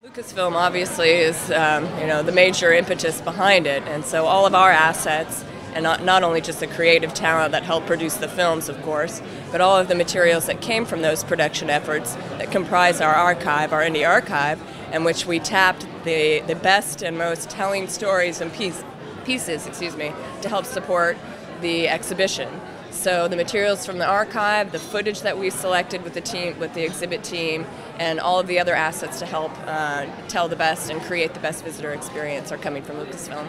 Lucasfilm obviously is, the major impetus behind it, and so all of our assets, and not only just the creative talent that helped produce the films, of course, but all of the materials that came from those production efforts that comprise our archive, our indie archive, in which we tapped the best and most telling stories and pieces, to help support the exhibition. So the materials from the archive, the footage that we selected with the team, with the exhibit team, and all of the other assets to help tell the best and create the best visitor experience are coming from Lucasfilm.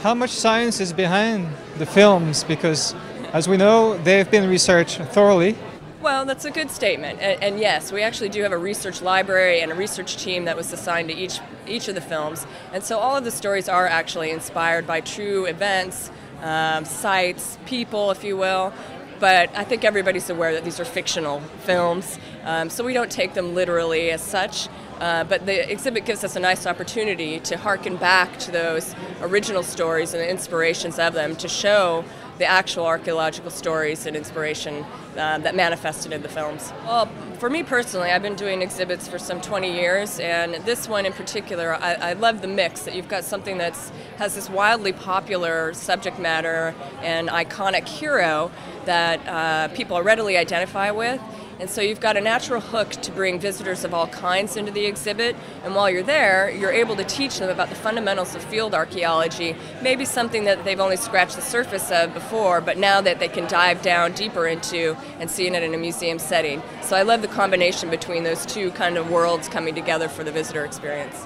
How much science is behind the films? Because, as we know, they've been researched thoroughly. Well, that's a good statement. And yes, we actually do have a research library and a research team that was assigned to each of the films. And so all of the stories are actually inspired by true events, sites, people, if you will. But I think everybody's aware that these are fictional films, so we don't take them literally as such. But the exhibit gives us a nice opportunity to harken back to those original stories and the inspirations of them to show the actual archaeological stories and inspiration that manifested in the films. Well, for me personally, I've been doing exhibits for some 20 years, and this one in particular, I love the mix, that you've got something that has this wildly popular subject matter and iconic hero that people readily identify with. And so you've got a natural hook to bring visitors of all kinds into the exhibit, and while you're there, you're able to teach them about the fundamentals of field archaeology, maybe something that they've only scratched the surface of before, but now that they can dive down deeper into and seeing it in a museum setting. So I love the combination between those two kind of worlds coming together for the visitor experience.